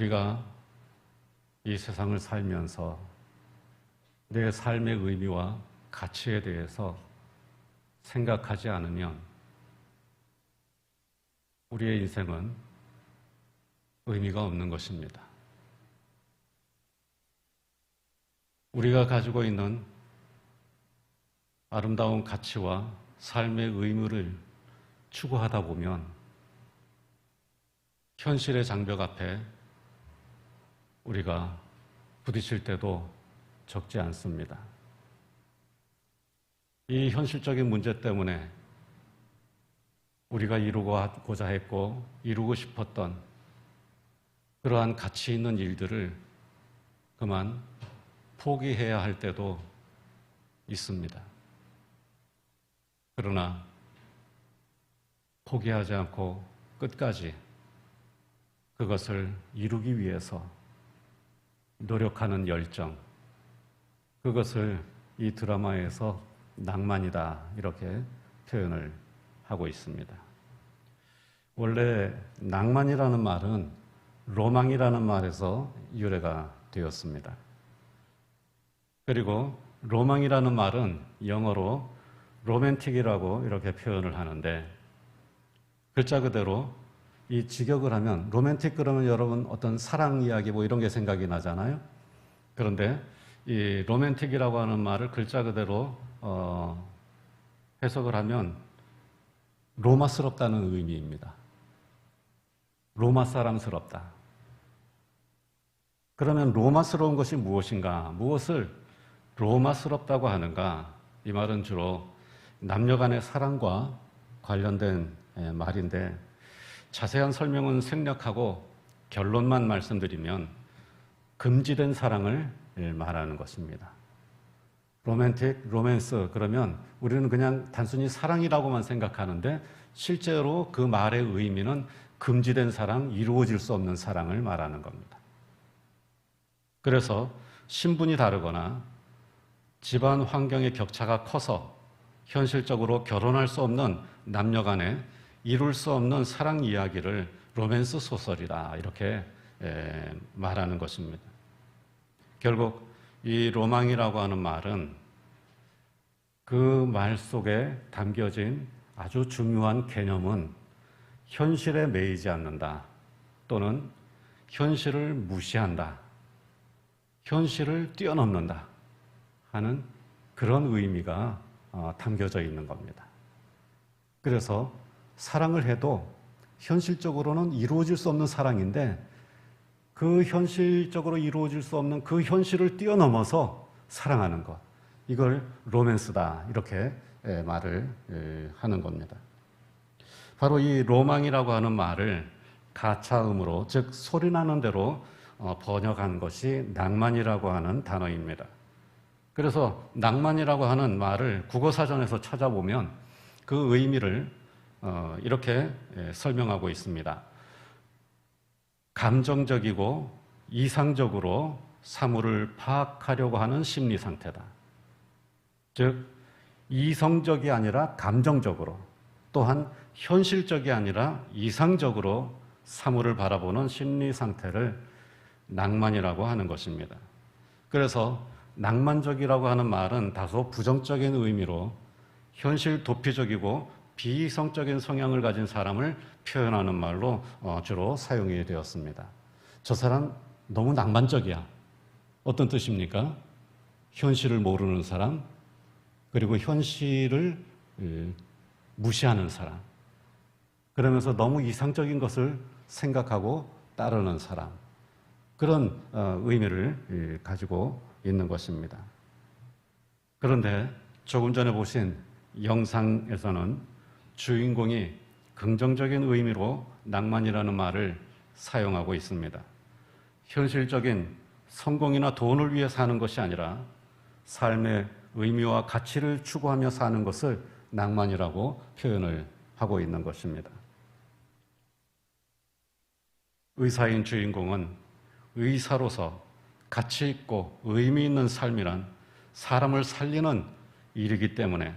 우리가 이 세상을 살면서 내 삶의 의미와 가치에 대해서 생각하지 않으면 우리의 인생은 의미가 없는 것입니다. 우리가 가지고 있는 아름다운 가치와 삶의 의무를 추구하다 보면 현실의 장벽 앞에 우리가 부딪힐 때도 적지 않습니다. 이 현실적인 문제 때문에 우리가 이루고자 했고 이루고 싶었던 그러한 가치 있는 일들을 그만 포기해야 할 때도 있습니다. 그러나 포기하지 않고 끝까지 그것을 이루기 위해서 노력하는 열정, 그것을 이 드라마에서 낭만이다 이렇게 표현을 하고 있습니다. 원래 낭만이라는 말은 로망이라는 말에서 유래가 되었습니다. 그리고 로망이라는 말은 영어로 로맨틱이라고 이렇게 표현을 하는데, 글자 그대로 이 직역을 하면 로맨틱 그러면 여러분 어떤 사랑 이야기 뭐 이런 게 생각이 나잖아요. 그런데 이 로맨틱이라고 하는 말을 글자 그대로 해석을 하면 로마스럽다는 의미입니다. 로마 사람스럽다. 그러면 로마스러운 것이 무엇인가? 무엇을 로마스럽다고 하는가? 이 말은 주로 남녀 간의 사랑과 관련된 말인데, 자세한 설명은 생략하고 결론만 말씀드리면 금지된 사랑을 말하는 것입니다. 로맨틱, 로맨스 그러면 우리는 그냥 단순히 사랑이라고만 생각하는데 실제로 그 말의 의미는 금지된 사랑, 이루어질 수 없는 사랑을 말하는 겁니다. 그래서 신분이 다르거나 집안 환경의 격차가 커서 현실적으로 결혼할 수 없는 남녀 간에 이룰 수 없는 사랑 이야기를 로맨스 소설이다 이렇게 말하는 것입니다. 결국 이 로망이라고 하는 말은 그 말 속에 담겨진 아주 중요한 개념은 현실에 매이지 않는다, 또는 현실을 무시한다, 현실을 뛰어넘는다 하는 그런 의미가 담겨져 있는 겁니다. 그래서 사랑을 해도 현실적으로는 이루어질 수 없는 사랑인데 그 현실적으로 이루어질 수 없는 그 현실을 뛰어넘어서 사랑하는 것, 이걸 로맨스다 이렇게 말을 하는 겁니다. 바로 이 로망이라고 하는 말을 가차음으로, 즉 소리나는 대로 번역한 것이 낭만이라고 하는 단어입니다. 그래서 낭만이라고 하는 말을 국어사전에서 찾아보면 그 의미를 이렇게 설명하고 있습니다. 감정적이고 이상적으로 사물을 파악하려고 하는 심리 상태다. 즉 이성적이 아니라 감정적으로, 또한 현실적이 아니라 이상적으로 사물을 바라보는 심리 상태를 낭만이라고 하는 것입니다. 그래서 낭만적이라고 하는 말은 다소 부정적인 의미로 현실 도피적이고 비이성적인 성향을 가진 사람을 표현하는 말로 주로 사용이 되었습니다. 저 사람 너무 낭만적이야. 어떤 뜻입니까? 현실을 모르는 사람, 그리고 현실을 무시하는 사람, 그러면서 너무 이상적인 것을 생각하고 따르는 사람, 그런 의미를 가지고 있는 것입니다. 그런데 조금 전에 보신 영상에서는 주인공이 긍정적인 의미로 낭만이라는 말을 사용하고 있습니다. 현실적인 성공이나 돈을 위해 사는 것이 아니라 삶의 의미와 가치를 추구하며 사는 것을 낭만이라고 표현을 하고 있는 것입니다. 의사인 주인공은 의사로서 가치 있고 의미 있는 삶이란 사람을 살리는 일이기 때문에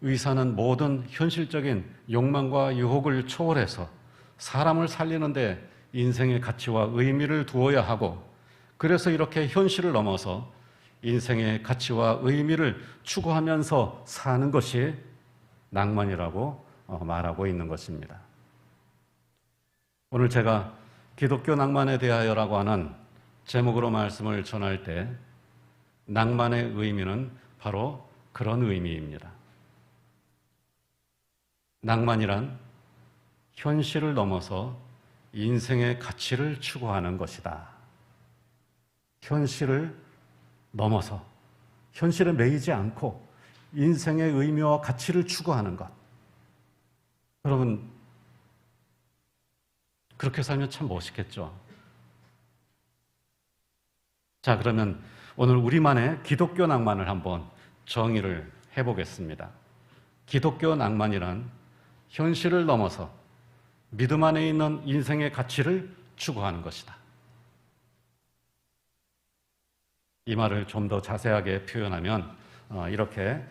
의사는 모든 현실적인 욕망과 유혹을 초월해서 사람을 살리는 데 인생의 가치와 의미를 두어야 하고, 그래서 이렇게 현실을 넘어서 인생의 가치와 의미를 추구하면서 사는 것이 낭만이라고 말하고 있는 것입니다. 오늘 제가 기독교 낭만에 대하여라고 하는 제목으로 말씀을 전할 때 낭만의 의미는 바로 그런 의미입니다. 낭만이란 현실을 넘어서 인생의 가치를 추구하는 것이다. 현실을 넘어서 현실에 매이지 않고 인생의 의미와 가치를 추구하는 것. 여러분, 그렇게 살면 참 멋있겠죠. 자, 그러면 오늘 우리만의 기독교 낭만을 한번 정의를 해보겠습니다. 기독교 낭만이란 현실을 넘어서 믿음 안에 있는 인생의 가치를 추구하는 것이다. 이 말을 좀 더 자세하게 표현하면 이렇게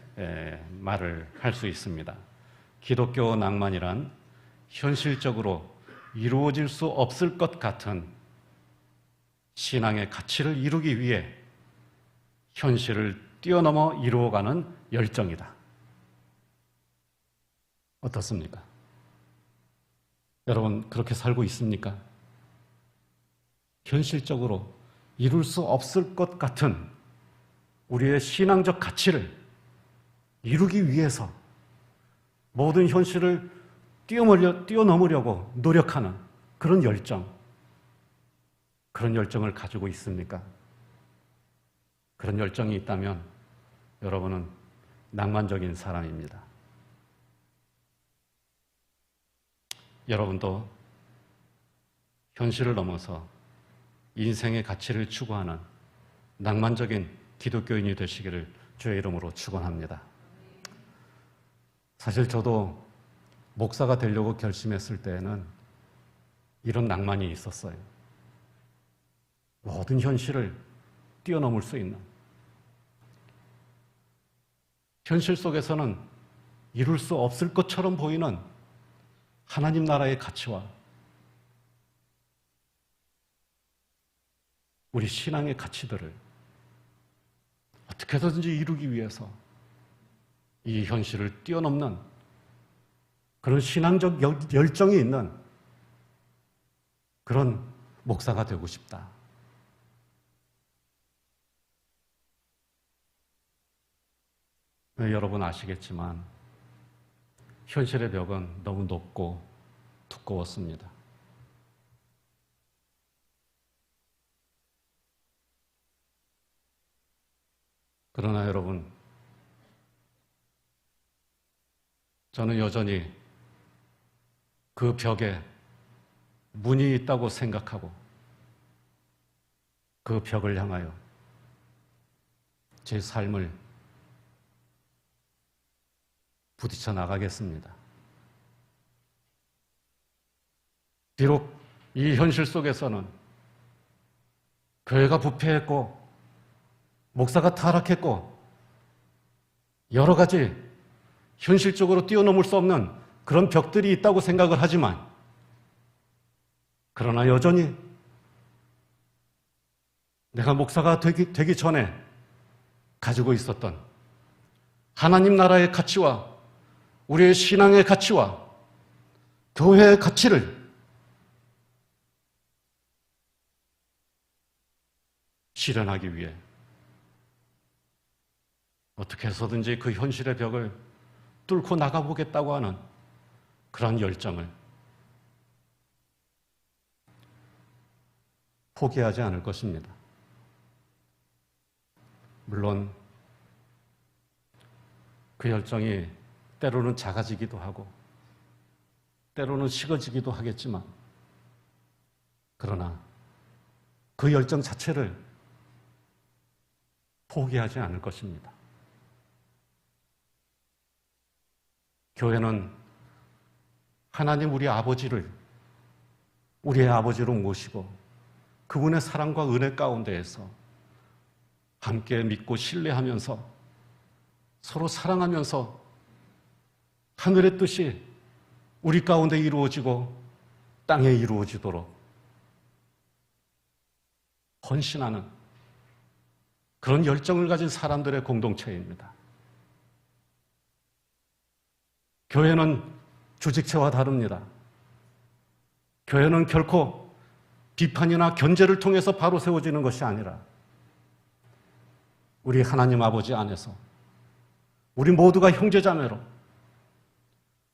말을 할 수 있습니다. 기독교 낭만이란 현실적으로 이루어질 수 없을 것 같은 신앙의 가치를 이루기 위해 현실을 뛰어넘어 이루어가는 열정이다. 어떻습니까? 여러분, 그렇게 살고 있습니까? 현실적으로 이룰 수 없을 것 같은 우리의 신앙적 가치를 이루기 위해서 모든 현실을 뛰어넘으려고 노력하는 그런 열정을 가지고 있습니까? 그런 열정이 있다면 여러분은 낭만적인 사람입니다. 여러분도 현실을 넘어서 인생의 가치를 추구하는 낭만적인 기독교인이 되시기를 주의 이름으로 축원합니다. 사실 저도 목사가 되려고 결심했을 때에는 이런 낭만이 있었어요. 모든 현실을 뛰어넘을 수 있는, 현실 속에서는 이룰 수 없을 것처럼 보이는 하나님 나라의 가치와 우리 신앙의 가치들을 어떻게든지 이루기 위해서 이 현실을 뛰어넘는 그런 신앙적 열정이 있는 그런 목사가 되고 싶다. 여러분 아시겠지만 현실의 벽은 너무 높고 두꺼웠습니다. 그러나 여러분, 저는 여전히 그 벽에 문이 있다고 생각하고 그 벽을 향하여 제 삶을 부딪혀 나가겠습니다. 비록 이 현실 속에서는 교회가 부패했고 목사가 타락했고 여러 가지 현실적으로 뛰어넘을 수 없는 그런 벽들이 있다고 생각을 하지만, 그러나 여전히 내가 목사가 되기 전에 가지고 있었던 하나님 나라의 가치와 우리의 신앙의 가치와 교회의 가치를 실현하기 위해 어떻게 해서든지 그 현실의 벽을 뚫고 나가보겠다고 하는 그런 열정을 포기하지 않을 것입니다. 물론 그 열정이 때로는 작아지기도 하고 때로는 식어지기도 하겠지만, 그러나 그 열정 자체를 포기하지 않을 것입니다. 교회는 하나님 우리 아버지를 우리의 아버지로 모시고 그분의 사랑과 은혜 가운데에서 함께 믿고 신뢰하면서 서로 사랑하면서 하늘의 뜻이 우리 가운데 이루어지고 땅에 이루어지도록 헌신하는 그런 열정을 가진 사람들의 공동체입니다. 교회는 조직체와 다릅니다. 교회는 결코 비판이나 견제를 통해서 바로 세워지는 것이 아니라 우리 하나님 아버지 안에서 우리 모두가 형제자매로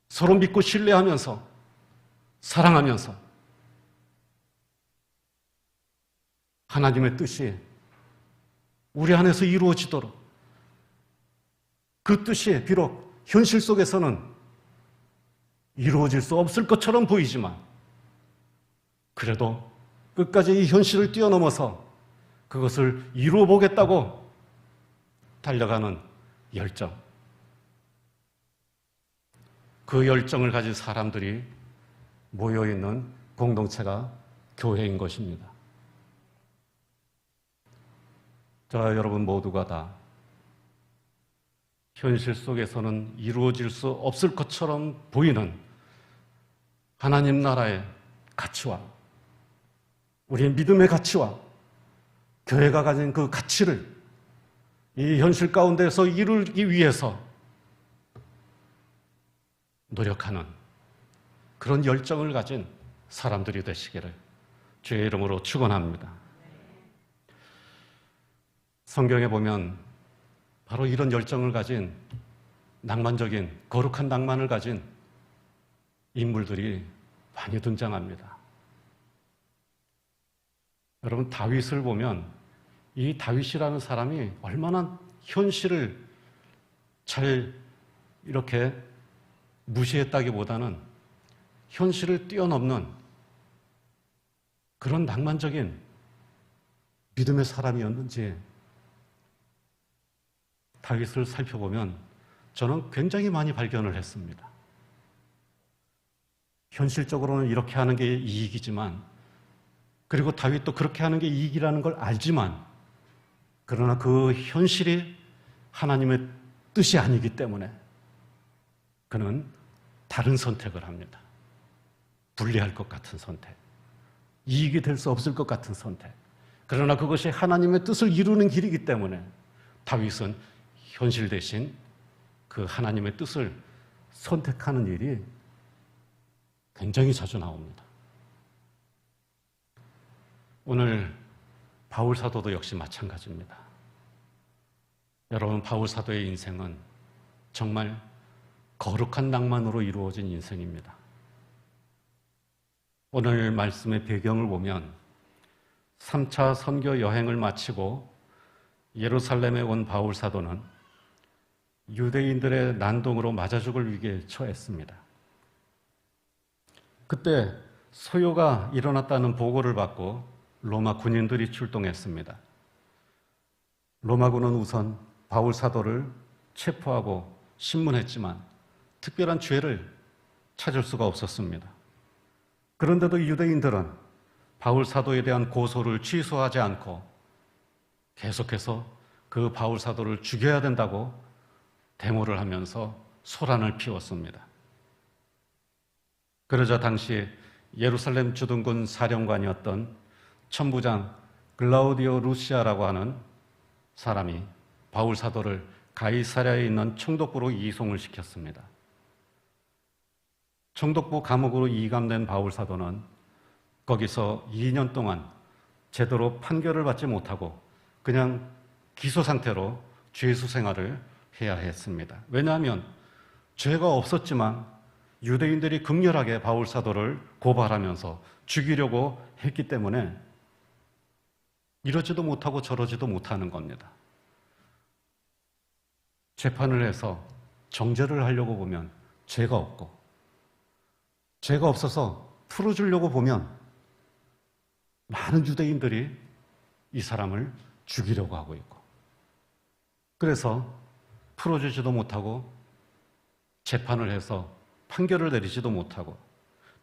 서로 믿고 신뢰하면서 사랑하면서 하나님의 뜻이 우리 안에서 이루어지도록, 그 뜻이 비록 현실 속에서는 이루어질 수 없을 것처럼 보이지만 그래도 끝까지 이 현실을 뛰어넘어서 그것을 이루어 보겠다고 달려가는 열정, 그 열정을 가진 사람들이 모여있는 공동체가 교회인 것입니다. 저와 여러분 모두가 다 현실 속에서는 이루어질 수 없을 것처럼 보이는 하나님 나라의 가치와 우리의 믿음의 가치와 교회가 가진 그 가치를 이 현실 가운데서 이루기 위해서 노력하는 그런 열정을 가진 사람들이 되시기를 주의 이름으로 축원합니다. 성경에 보면 바로 이런 열정을 가진 낭만적인, 거룩한 낭만을 가진 인물들이 많이 등장합니다. 여러분, 다윗을 보면 이 다윗이라는 사람이 얼마나 현실을 잘 이렇게 무시했다기보다는 현실을 뛰어넘는 그런 낭만적인 믿음의 사람이었는지 다윗을 살펴보면 저는 굉장히 많이 발견을 했습니다. 현실적으로는 이렇게 하는 게 이익이지만, 그리고 다윗도 그렇게 하는 게 이익이라는 걸 알지만, 그러나 그 현실이 하나님의 뜻이 아니기 때문에 그는 다른 선택을 합니다. 불리할 것 같은 선택, 이익이 될 수 없을 것 같은 선택. 그러나 그것이 하나님의 뜻을 이루는 길이기 때문에 다윗은 현실 대신 그 하나님의 뜻을 선택하는 일이 굉장히 자주 나옵니다. 오늘 바울 사도도 역시 마찬가지입니다. 여러분, 바울 사도의 인생은 정말 거룩한 낭만으로 이루어진 인생입니다. 오늘 말씀의 배경을 보면 3차 선교 여행을 마치고 예루살렘에 온 바울 사도는 유대인들의 난동으로 맞아 죽을 위기에 처했습니다. 그때 소요가 일어났다는 보고를 받고 로마 군인들이 출동했습니다. 로마군은 우선 바울 사도를 체포하고 신문했지만 특별한 죄를 찾을 수가 없었습니다. 그런데도 유대인들은 바울 사도에 대한 고소를 취소하지 않고 계속해서 그 바울 사도를 죽여야 된다고 데모를 하면서 소란을 피웠습니다. 그러자 당시 예루살렘 주둔군 사령관이었던 천부장 글라우디오 루시아라고 하는 사람이 바울 사도를 가이사랴에 있는 총독부로 이송을 시켰습니다. 총독부 감옥으로 이감된 바울 사도는 거기서 2년 동안 제대로 판결을 받지 못하고 그냥 기소 상태로 죄수 생활을 해야 했습니다. 왜냐하면 죄가 없었지만 유대인들이 극렬하게 바울 사도를 고발하면서 죽이려고 했기 때문에 이러지도 못하고 저러지도 못하는 겁니다. 재판을 해서 정죄를 하려고 보면 죄가 없고, 죄가 없어서 풀어주려고 보면 많은 유대인들이 이 사람을 죽이려고 하고 있고, 그래서 풀어주지도 못하고 재판을 해서 판결을 내리지도 못하고,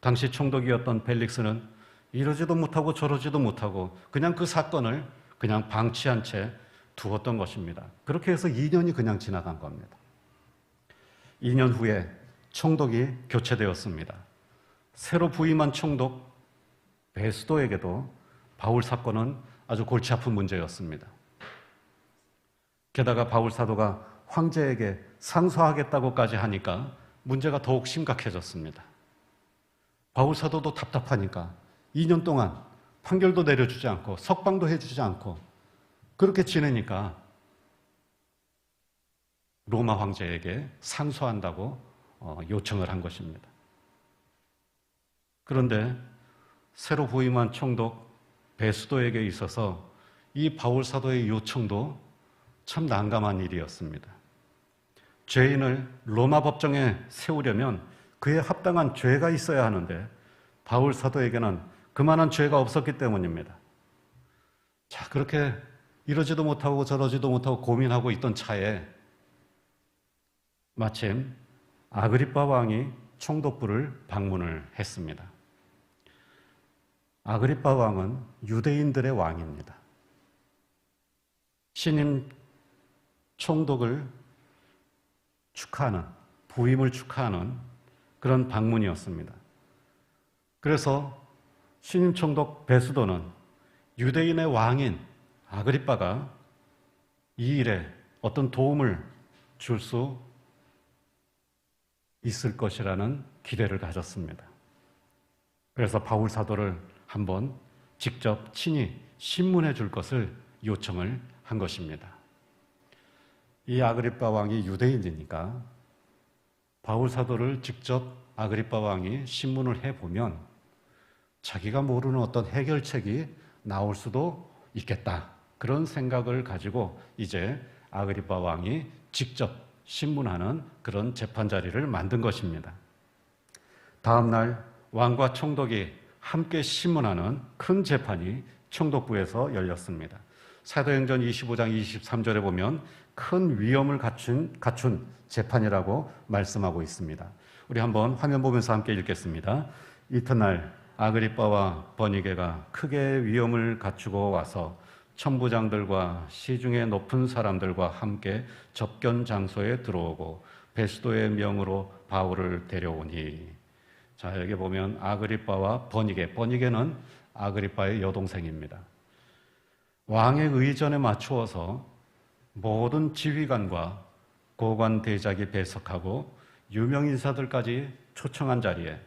당시 총독이었던 벨릭스는 이러지도 못하고 저러지도 못하고 그냥 그 사건을 그냥 방치한 채 두었던 것입니다. 그렇게 해서 2년이 그냥 지나간 겁니다. 2년 후에 총독이 교체되었습니다. 새로 부임한 총독 베스도에게도 바울 사건은 아주 골치 아픈 문제였습니다. 게다가 바울 사도가 황제에게 상소하겠다고까지 하니까 문제가 더욱 심각해졌습니다. 바울 사도도 답답하니까 2년 동안 판결도 내려주지 않고 석방도 해주지 않고 그렇게 지내니까 로마 황제에게 상소한다고 요청을 한 것입니다. 그런데 새로 부임한 총독 베수도에게 있어서 이 바울 사도의 요청도 참 난감한 일이었습니다. 죄인을 로마 법정에 세우려면 그에 합당한 죄가 있어야 하는데 바울 사도에게는 그만한 죄가 없었기 때문입니다. 자, 그렇게 이러지도 못하고 저러지도 못하고 고민하고 있던 차에 마침 아그리빠 왕이 총독부를 방문을 했습니다. 아그리빠 왕은 유대인들의 왕입니다. 신임 총독을 축하하는, 부임을 축하하는 그런 방문이었습니다. 그래서 신임 총독 베수도는 유대인의 왕인 아그리빠가 이 일에 어떤 도움을 줄 수 있을 것이라는 기대를 가졌습니다. 그래서 바울 사도를 한번 직접 친히 신문해 줄 것을 요청을 한 것입니다. 이 아그리빠 왕이 유대인이니까 바울 사도를 직접 아그리빠 왕이 신문을 해보면 자기가 모르는 어떤 해결책이 나올 수도 있겠다. 그런 생각을 가지고 이제 아그리빠 왕이 직접 신문하는 그런 재판 자리를 만든 것입니다. 다음 날 왕과 총독이 함께 신문하는 큰 재판이 총독부에서 열렸습니다. 사도행전 25장 23절에 보면 큰 위엄을 갖춘 재판이라고 말씀하고 있습니다. 우리 한번 화면 보면서 함께 읽겠습니다. 이튿날 아그리빠와 버니게가 크게 위엄을 갖추고 와서 천부장들과 시중의 높은 사람들과 함께 접견 장소에 들어오고 베수도의 명으로 바울을 데려오니. 자, 여기 보면 아그리빠와 버니게는 아그리빠의 여동생입니다. 왕의 의전에 맞추어서 모든 지휘관과 고관 대작이 배석하고 유명 인사들까지 초청한 자리에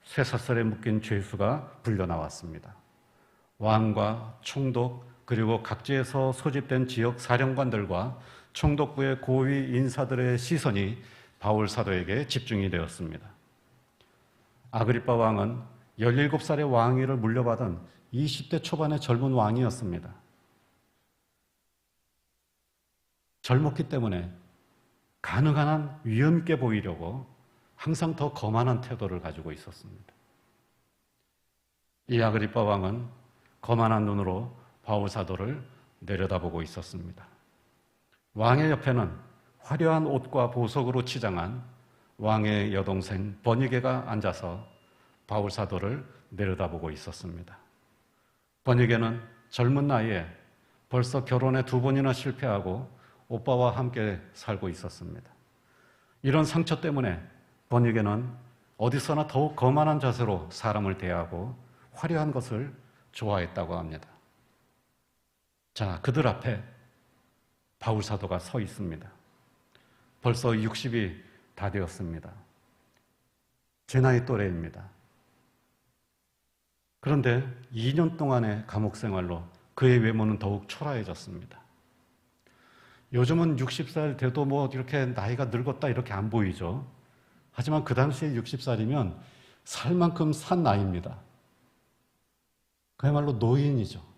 쇠사슬에 묶인 죄수가 불려 나왔습니다. 왕과 총독 그리고 각지에서 소집된 지역 사령관들과 총독부의 고위 인사들의 시선이 바울 사도에게 집중이 되었습니다. 아그리빠 왕은 17살의 왕위를 물려받은 20대 초반의 젊은 왕이었습니다. 젊었기 때문에 가능한 한 위험 있게 보이려고 항상 더 거만한 태도를 가지고 있었습니다. 이 아그리빠 왕은 거만한 눈으로 바울 사도를 내려다보고 있었습니다. 왕의 옆에는 화려한 옷과 보석으로 치장한 왕의 여동생 버니게가 앉아서 바울 사도를 내려다보고 있었습니다. 버니게는 젊은 나이에 벌써 결혼에 2번이나 실패하고 오빠와 함께 살고 있었습니다. 이런 상처 때문에 버니게는 어디서나 더욱 거만한 자세로 사람을 대하고 화려한 것을 좋아했다고 합니다. 자, 그들 앞에 바울 사도가 서 있습니다. 벌써 60이 다 되었습니다. 제 나이 또래입니다. 그런데 2년 동안의 감옥 생활로 그의 외모는 더욱 초라해졌습니다. 요즘은 60살 돼도 뭐 이렇게 나이가 늙었다 이렇게 안 보이죠. 하지만 그 당시에 60살이면 살 만큼 산 나이입니다. 그야말로 노인이죠.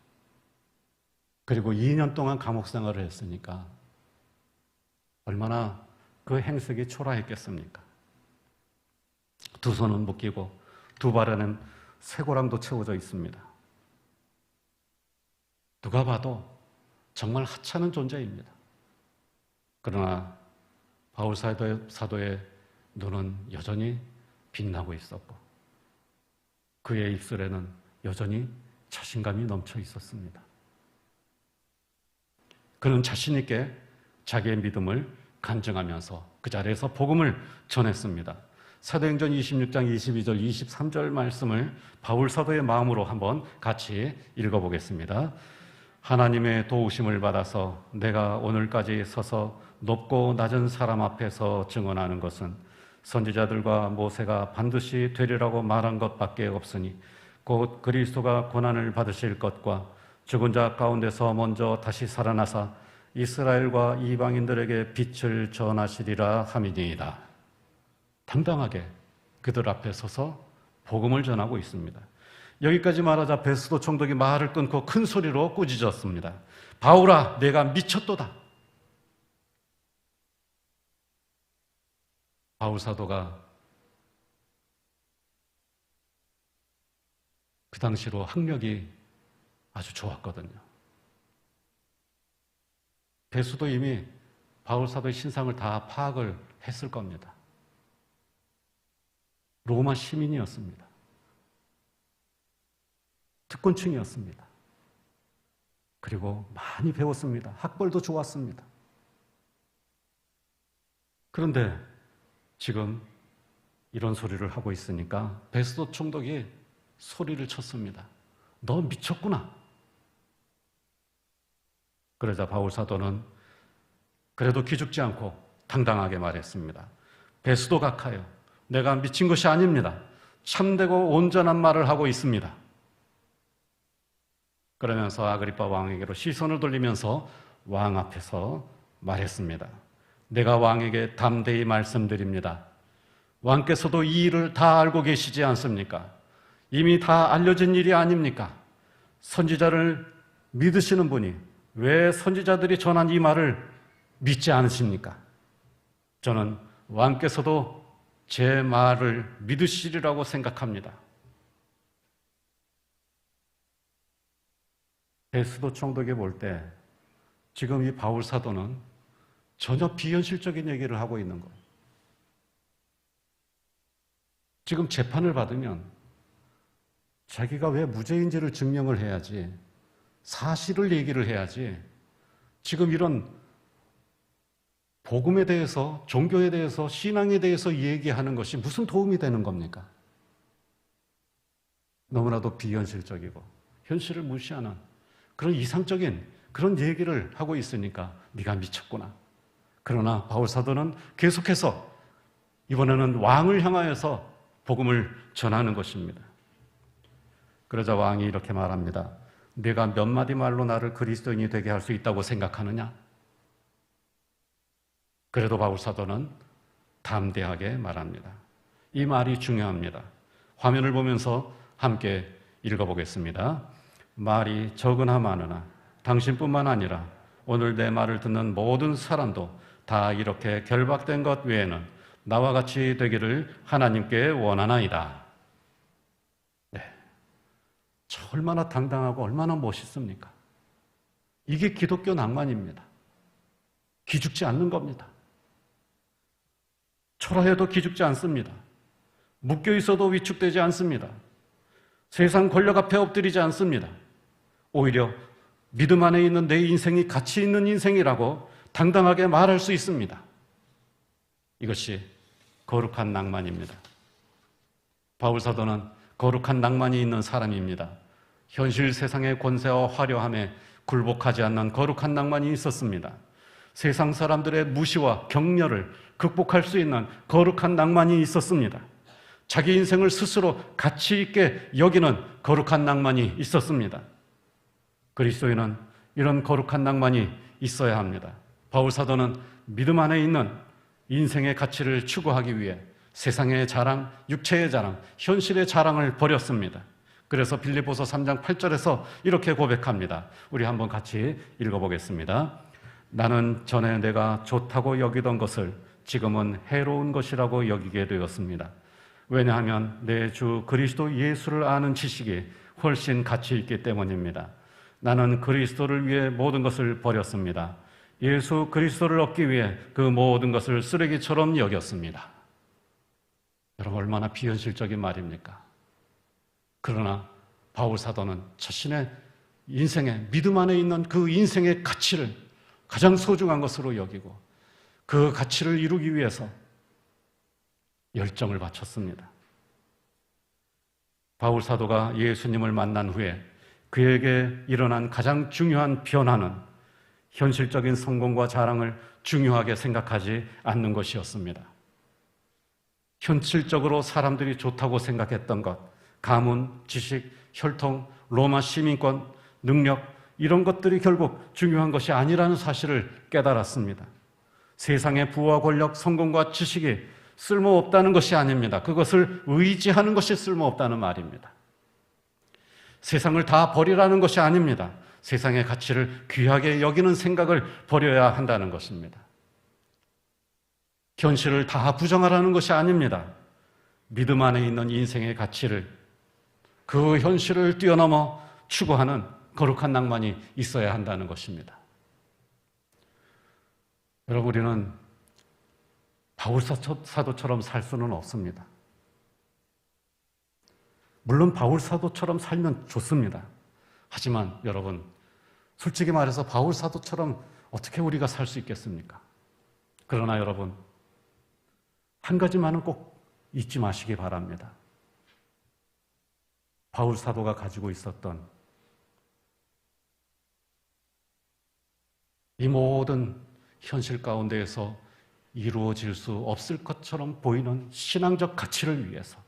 그리고 2년 동안 감옥 생활을 했으니까 얼마나 그 행색이 초라했겠습니까? 2손은 묶이고 2발에는 쇠고랑도 채워져 있습니다. 누가 봐도 정말 하찮은 존재입니다. 그러나 바울 사도의 눈은 여전히 빛나고 있었고 그의 입술에는 여전히 자신감이 넘쳐 있었습니다. 그는 자신 있게 자기의 믿음을 간증하면서 그 자리에서 복음을 전했습니다. 사도행전 26장 22절, 23절 말씀을 바울 사도의 마음으로 한번 같이 읽어보겠습니다. 하나님의 도우심을 받아서 내가 오늘까지 서서 높고 낮은 사람 앞에서 증언하는 것은 선지자들과 모세가 반드시 되리라고 말한 것밖에 없으니 곧 그리스도가 고난을 받으실 것과 죽은 자 가운데서 먼저 다시 살아나사 이스라엘과 이방인들에게 빛을 전하시리라 함이니이다. 당당하게 그들 앞에 서서 복음을 전하고 있습니다. 여기까지 말하자 베스도 총독이 말을 끊고 큰 소리로 꾸짖었습니다. 바울아, 내가 미쳤도다. 바울 사도가 그 당시로 학력이 아주 좋았거든요. 베스도 이미 바울 사도의 신상을 다 파악을 했을 겁니다. 로마 시민이었습니다. 특권층이었습니다. 그리고 많이 배웠습니다. 학벌도 좋았습니다. 그런데 지금 이런 소리를 하고 있으니까 베스도 총독이 소리를 쳤습니다. 너 미쳤구나. 그러자 바울 사도는 그래도 기죽지 않고 당당하게 말했습니다. 베스도 각하여, 내가 미친 것이 아닙니다. 참되고 온전한 말을 하고 있습니다. 그러면서 아그리파 왕에게로 시선을 돌리면서 왕 앞에서 말했습니다. 내가 왕에게 담대히 말씀드립니다. 왕께서도 이 일을 다 알고 계시지 않습니까? 이미 다 알려진 일이 아닙니까? 선지자를 믿으시는 분이 왜 선지자들이 전한 이 말을 믿지 않으십니까? 저는 왕께서도 제 말을 믿으시리라고 생각합니다. 베스도 총독이 볼 때 지금 이 바울 사도는 전혀 비현실적인 얘기를 하고 있는 거예요. 지금 재판을 받으면 자기가 왜 무죄인지를 증명을 해야지, 사실을 얘기를 해야지, 지금 이런 복음에 대해서, 종교에 대해서, 신앙에 대해서 얘기하는 것이 무슨 도움이 되는 겁니까? 너무나도 비현실적이고 현실을 무시하는 그런 이상적인 그런 얘기를 하고 있으니까 네가 미쳤구나. 그러나 바울 사도는 계속해서 이번에는 왕을 향하여서 복음을 전하는 것입니다. 그러자 왕이 이렇게 말합니다. 네가 몇 마디 말로 나를 그리스도인이 되게 할 수 있다고 생각하느냐? 그래도 바울 사도는 담대하게 말합니다. 이 말이 중요합니다. 화면을 보면서 함께 읽어보겠습니다. 말이 적으나 많으나 당신뿐만 아니라 오늘 내 말을 듣는 모든 사람도 다 이렇게 결박된 것 외에는 나와 같이 되기를 하나님께 원하나이다. 네, 얼마나 당당하고 얼마나 멋있습니까? 이게 기독교 낭만입니다. 기죽지 않는 겁니다. 초라해도 기죽지 않습니다. 묶여 있어도 위축되지 않습니다. 세상 권력 앞에 엎드리지 않습니다. 오히려 믿음 안에 있는 내 인생이 가치 있는 인생이라고 당당하게 말할 수 있습니다. 이것이 거룩한 낭만입니다. 바울 사도는 거룩한 낭만이 있는 사람입니다. 현실 세상의 권세와 화려함에 굴복하지 않는 거룩한 낭만이 있었습니다. 세상 사람들의 무시와 격려를 극복할 수 있는 거룩한 낭만이 있었습니다. 자기 인생을 스스로 가치 있게 여기는 거룩한 낭만이 있었습니다. 그리스도인은 이런 거룩한 낭만이 있어야 합니다. 바울 사도는 믿음 안에 있는 인생의 가치를 추구하기 위해 세상의 자랑, 육체의 자랑, 현실의 자랑을 버렸습니다. 그래서 빌립보서 3장 8절에서 이렇게 고백합니다. 우리 한번 같이 읽어보겠습니다. 나는 전에 내가 좋다고 여기던 것을 지금은 해로운 것이라고 여기게 되었습니다. 왜냐하면 내 주 그리스도 예수를 아는 지식이 훨씬 가치 있기 때문입니다. 나는 그리스도를 위해 모든 것을 버렸습니다. 예수 그리스도를 얻기 위해 그 모든 것을 쓰레기처럼 여겼습니다. 여러분, 얼마나 비현실적인 말입니까? 그러나 바울 사도는 자신의 인생의 믿음 안에 있는 그 인생의 가치를 가장 소중한 것으로 여기고 그 가치를 이루기 위해서 열정을 바쳤습니다. 바울 사도가 예수님을 만난 후에 그에게 일어난 가장 중요한 변화는 현실적인 성공과 자랑을 중요하게 생각하지 않는 것이었습니다. 현실적으로 사람들이 좋다고 생각했던 것, 가문, 지식, 혈통, 로마 시민권, 능력, 이런 것들이 결국 중요한 것이 아니라는 사실을 깨달았습니다. 세상의 부와 권력, 성공과 지식이 쓸모없다는 것이 아닙니다. 그것을 의지하는 것이 쓸모없다는 말입니다. 세상을 다 버리라는 것이 아닙니다. 세상의 가치를 귀하게 여기는 생각을 버려야 한다는 것입니다. 현실을 다 부정하라는 것이 아닙니다. 믿음 안에 있는 인생의 가치를, 그 현실을 뛰어넘어 추구하는 거룩한 낭만이 있어야 한다는 것입니다. 여러분, 우리는 바울 사도처럼 살 수는 없습니다. 물론 바울 사도처럼 살면 좋습니다. 하지만 여러분, 솔직히 말해서 바울 사도처럼 어떻게 우리가 살 수 있겠습니까? 그러나 여러분, 한 가지만은 꼭 잊지 마시기 바랍니다. 바울 사도가 가지고 있었던 이 모든 현실 가운데에서 이루어질 수 없을 것처럼 보이는 신앙적 가치를 위해서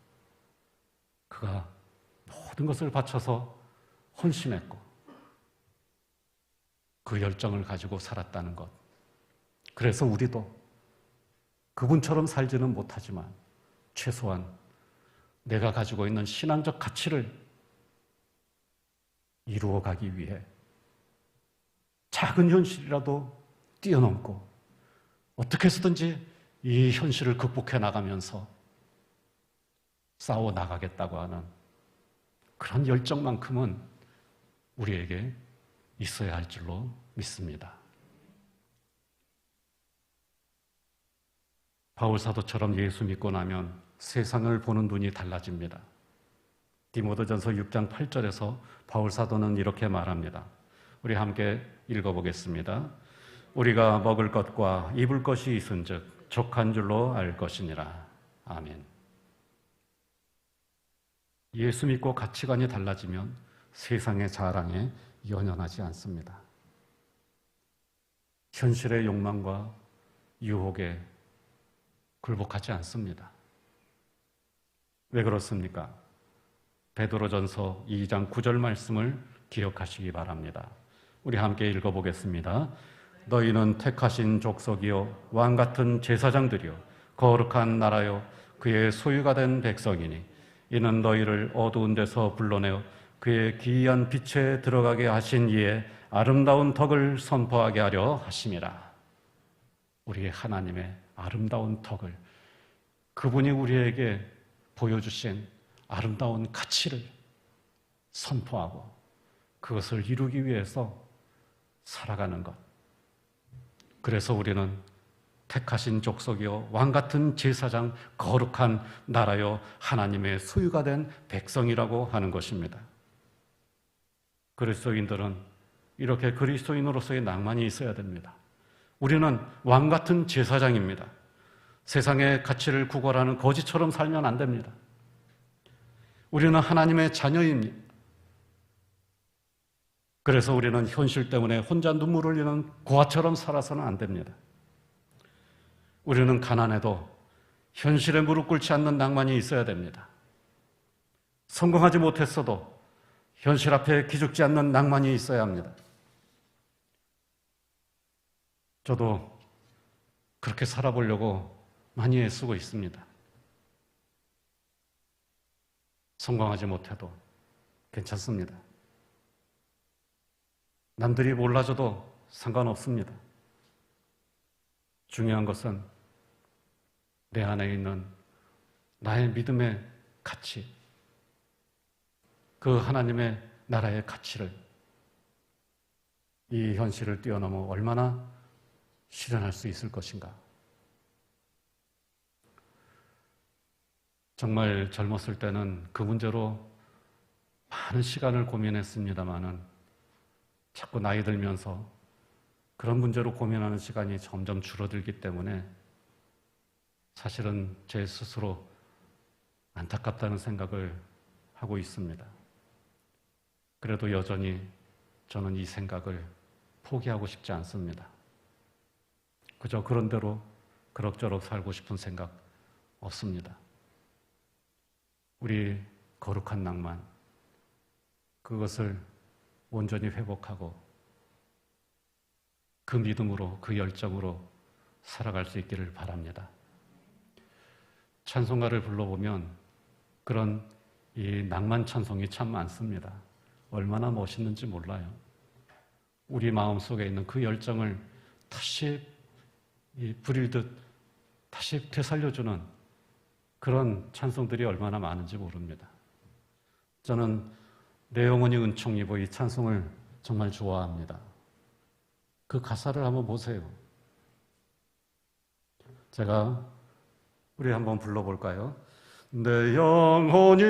그가 모든 것을 바쳐서 헌신했고 그 열정을 가지고 살았다는 것. 그래서 우리도 그분처럼 살지는 못하지만 최소한 내가 가지고 있는 신앙적 가치를 이루어가기 위해 작은 현실이라도 뛰어넘고 어떻게 해서든지 이 현실을 극복해 나가면서 싸워 나가겠다고 하는 그런 열정만큼은 우리에게 있어야 할 줄로 믿습니다. 바울 사도처럼 예수 믿고 나면 세상을 보는 눈이 달라집니다. 디모데전서 6장 8절에서 바울 사도는 이렇게 말합니다. 우리 함께 읽어보겠습니다. 우리가 먹을 것과 입을 것이 있은즉 족한 줄로 알 것이니라. 아멘. 예수 믿고 가치관이 달라지면 세상의 자랑에 연연하지 않습니다. 현실의 욕망과 유혹에 굴복하지 않습니다. 왜 그렇습니까? 베드로전서 2장 9절 말씀을 기억하시기 바랍니다. 우리 함께 읽어보겠습니다. 너희는 택하신 족속이요 왕같은 제사장들이요 거룩한 나라요 그의 소유가 된 백성이니 이는 너희를 어두운 데서 불러내어 그의 기이한 빛에 들어가게 하신 이의 아름다운 덕을 선포하게 하려 하심이라. 우리의 하나님의 아름다운 덕을, 그분이 우리에게 보여주신 아름다운 가치를 선포하고 그것을 이루기 위해서 살아가는 것. 그래서 우리는 택하신 족속이요 왕같은 제사장, 거룩한 나라요 하나님의 소유가 된 백성이라고 하는 것입니다. 그리스도인들은 이렇게 그리스도인으로서의 낭만이 있어야 됩니다. 우리는 왕같은 제사장입니다. 세상의 가치를 구걸하는 거지처럼 살면 안 됩니다. 우리는 하나님의 자녀입니다. 그래서 우리는 현실 때문에 혼자 눈물 흘리는 고아처럼 살아서는 안 됩니다. 우리는 가난해도 현실에 무릎 꿇지 않는 낭만이 있어야 됩니다. 성공하지 못했어도 현실 앞에 기죽지 않는 낭만이 있어야 합니다. 저도 그렇게 살아보려고 많이 애쓰고 있습니다. 성공하지 못해도 괜찮습니다. 남들이 몰라줘도 상관없습니다. 중요한 것은 내 안에 있는 나의 믿음의 가치, 그 하나님의 나라의 가치를 이 현실을 뛰어넘어 얼마나 실현할 수 있을 것인가. 정말 젊었을 때는 그 문제로 많은 시간을 고민했습니다마는 자꾸 나이 들면서 그런 문제로 고민하는 시간이 점점 줄어들기 때문에 사실은 제 스스로 안타깝다는 생각을 하고 있습니다. 그래도 여전히 저는 이 생각을 포기하고 싶지 않습니다. 그저 그런 대로 그럭저럭 살고 싶은 생각 없습니다. 우리 거룩한 낭만, 그것을 온전히 회복하고 그 믿음으로, 그 열정으로 살아갈 수 있기를 바랍니다. 찬송가를 불러보면 그런 이 낭만 찬송이 참 많습니다. 얼마나 멋있는지 몰라요. 우리 마음속에 있는 그 열정을 다시 부리듯 다시 되살려주는 그런 찬송들이 얼마나 많은지 모릅니다. 저는 내 영혼이 은총 입어 이 찬송을 정말 좋아합니다. 그 가사를 한번 보세요. 우리 한번 불러볼까요? 내 영혼이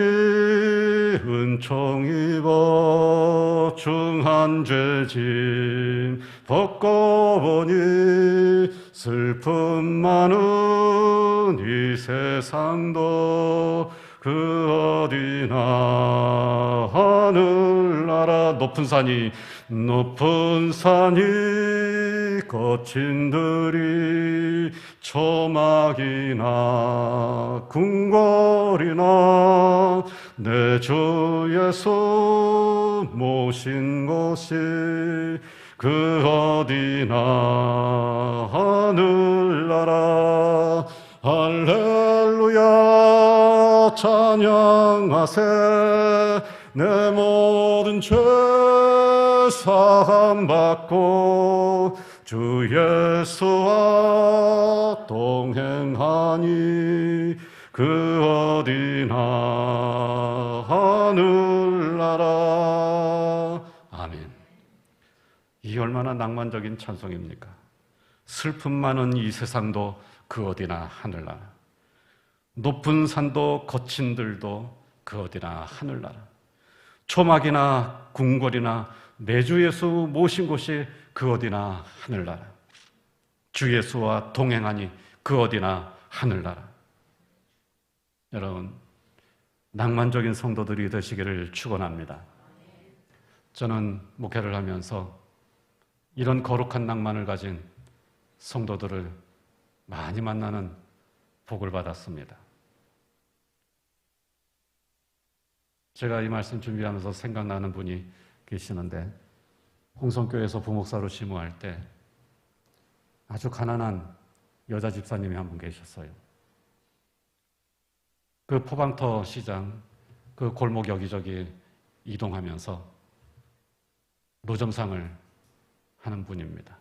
은총 입어 중한 죄짐 벗고 보니 슬픔 많은 이 세상도 그 어디나 하늘나라 높은 산이 거친 들이 초막이나 궁궐이나 내 주 예수 모신 곳이 그 어디나 하늘나라 할렐루야 찬양하세 내 모든 죄 사함 받고 주 예수와 동행하니 그 어디나 하늘나라. 아멘. 이 얼마나 낭만적인 찬송입니까? 슬픔 많은 이 세상도 그 어디나 하늘나라. 높은 산도 거친 들도 그 어디나 하늘나라. 초막이나 궁궐이나 내 주 예수 모신 곳이 그 어디나 하늘나라. 주 예수와 동행하니 그 어디나 하늘나라. 여러분, 낭만적인 성도들이 되시기를 축원합니다. 저는 목회를 하면서 이런 거룩한 낭만을 가진 성도들을 많이 만나는 복을 받았습니다. 제가 이 말씀 준비하면서 생각나는 분이 계시는데, 홍성교회에서 부목사로 심우할 때 아주 가난한 여자 집사님이 한 분 계셨어요. 그 포방터 시장, 그 골목 여기저기 이동하면서 노점상을 하는 분입니다.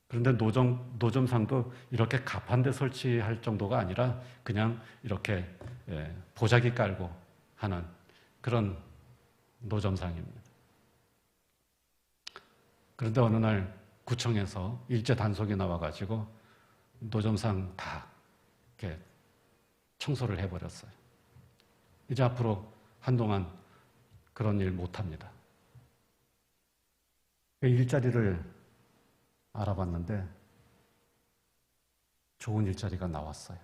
그런데 노점상도 이렇게 가판대 설치할 정도가 아니라 그냥 이렇게 보자기 깔고 하는 그런 노점상입니다. 그런데 어느 날 구청에서 일제 단속이 나와가지고 노점상 다 이렇게 청소를 해버렸어요. 이제 앞으로 한동안 그런 일 못합니다. 일자리를 알아봤는데 좋은 일자리가 나왔어요.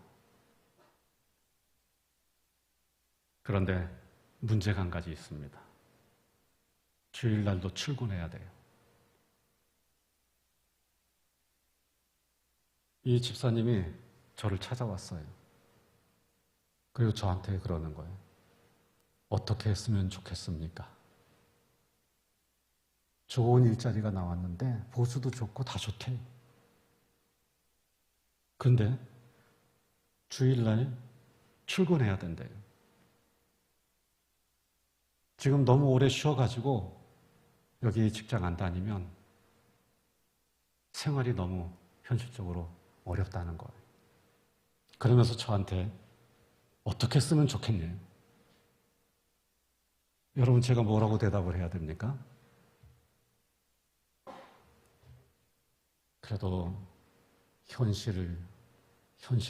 그런데 문제가 한 가지 있습니다. 주일날도 출근해야 돼요. 이 집사님이 저를 찾아왔어요. 그리고 저한테 그러는 거예요. 어떻게 했으면 좋겠습니까? 좋은 일자리가 나왔는데 보수도 좋고 다 좋대요. 근데 주일날 출근해야 된대요. 지금 너무 오래 쉬어가지고 여기 직장 안 다니면 생활이 너무 현실적으로 어렵다는 거예요. 그러면서 저한테 어떻게 쓰면 좋겠네요. 여러분, 제가 뭐라고 대답을 해야 됩니까? 그래도 현실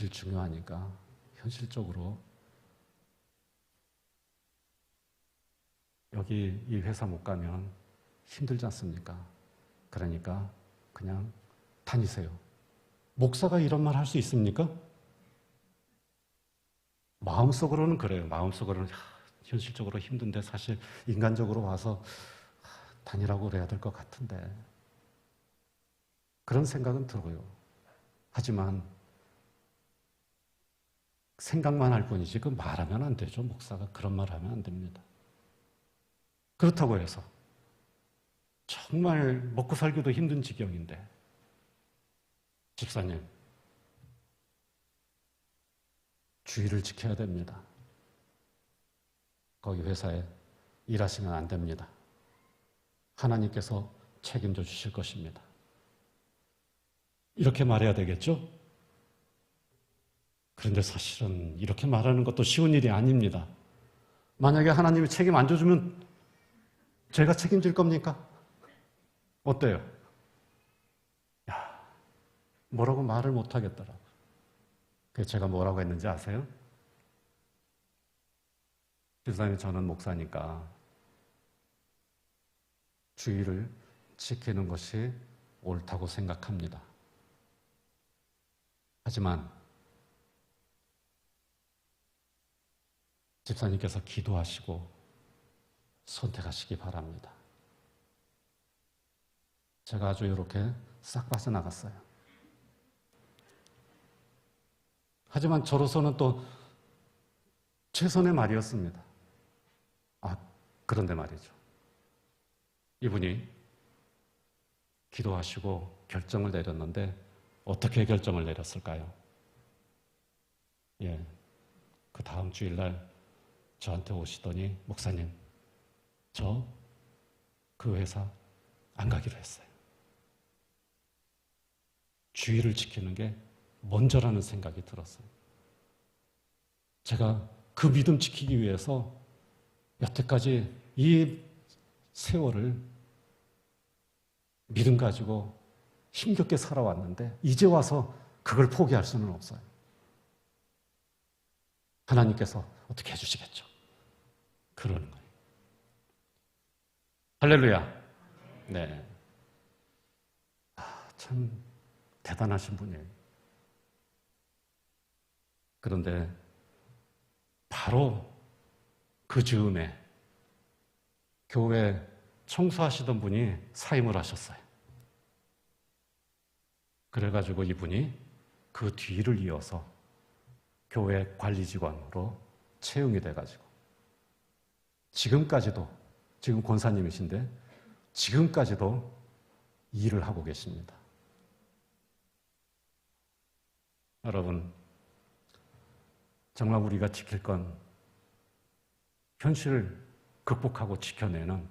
중요하니까 현실적으로 여기 이 회사 못 가면 힘들지 않습니까? 그러니까 그냥 다니세요. 목사가 이런 말 할 수 있습니까? 마음속으로는 그래요. 마음속으로는 현실적으로 힘든데 사실 인간적으로 와서 다니라고 그래야 될 것 같은데 그런 생각은 들어요. 하지만 생각만 할 뿐이지 그 말하면 안 되죠. 목사가 그런 말 하면 안 됩니다. 그렇다고 해서 정말 먹고 살기도 힘든 지경인데 집사님 주의를 지켜야 됩니다. 거기 회사에 일하시면 안 됩니다. 하나님께서 책임져 주실 것입니다. 이렇게 말해야 되겠죠? 그런데 사실은 이렇게 말하는 것도 쉬운 일이 아닙니다. 만약에 하나님이 책임 안 져주면 제가 책임질 겁니까? 어때요? 야, 뭐라고 말을 못 하겠더라고요. 그래서 제가 뭐라고 했는지 아세요? 집사님, 저는 목사니까 주의를 지키는 것이 옳다고 생각합니다. 하지만 집사님께서 기도하시고 선택하시기 바랍니다. 제가 아주 이렇게 싹 빠져나갔어요. 하지만 저로서는 또 최선의 말이었습니다. 그런데 말이죠. 이분이 기도하시고 결정을 내렸는데 어떻게 결정을 내렸을까요? 그 다음 주일날 저한테 오시더니 목사님, 저 그 회사 안 가기로 했어요. 주의를 지키는 게 먼저라는 생각이 들었어요. 제가 그 믿음 지키기 위해서 여태까지 이 세월을 믿음 가지고 힘겹게 살아왔는데 이제 와서 그걸 포기할 수는 없어요. 하나님께서 어떻게 해주시겠죠? 그러는 거예요. 할렐루야. 네. 참 대단하신 분이에요. 그런데 바로 그 즈음에 교회 청소하시던 분이 사임을 하셨어요. 그래가지고 이분이 그 뒤를 이어서 교회 관리직원으로 채용이 돼가지고 지금까지도, 지금 권사님이신데 지금까지도 일을 하고 계십니다. 여러분, 정말 우리가 지킬 건 현실을 극복하고 지켜내는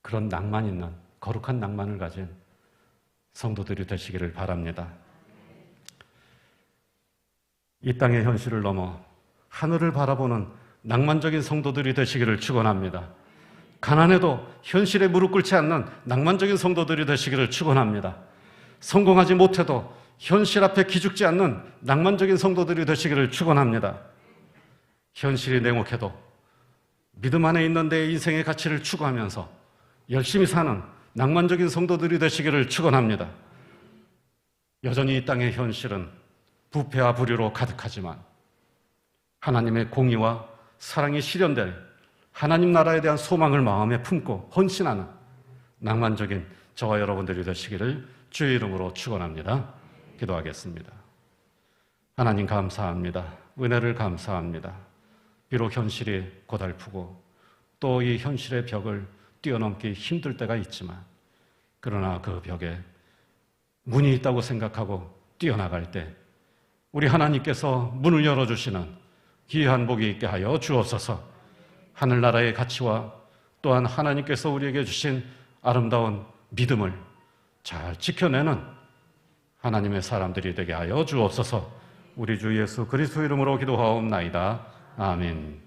그런 낭만 있는 거룩한 낭만을 가진 성도들이 되시기를 바랍니다. 이 땅의 현실을 넘어 하늘을 바라보는 낭만적인 성도들이 되시기를 축원합니다. 가난해도 현실에 무릎 꿇지 않는 낭만적인 성도들이 되시기를 축원합니다. 성공하지 못해도 현실 앞에 기죽지 않는 낭만적인 성도들이 되시기를 축원합니다. 현실이 냉혹해도 믿음 안에 있는 내 인생의 가치를 추구하면서 열심히 사는 낭만적인 성도들이 되시기를 축원합니다. 여전히 이 땅의 현실은 부패와 불의로 가득하지만 하나님의 공의와 사랑이 실현될 하나님 나라에 대한 소망을 마음에 품고 헌신하는 낭만적인 저와 여러분들이 되시기를 주의 이름으로 축원합니다. 기도하겠습니다. 하나님 감사합니다. 은혜를 감사합니다. 비록 현실이 고달프고 또 이 현실의 벽을 뛰어넘기 힘들 때가 있지만 그러나 그 벽에 문이 있다고 생각하고 뛰어나갈 때 우리 하나님께서 문을 열어주시는 귀한 복이 있게 하여 주옵소서. 하늘나라의 가치와 또한 하나님께서 우리에게 주신 아름다운 믿음을 잘 지켜내는 하나님의 사람들이 되게 하여 주옵소서. 우리 주 예수 그리스도 이름으로 기도하옵나이다. 아멘.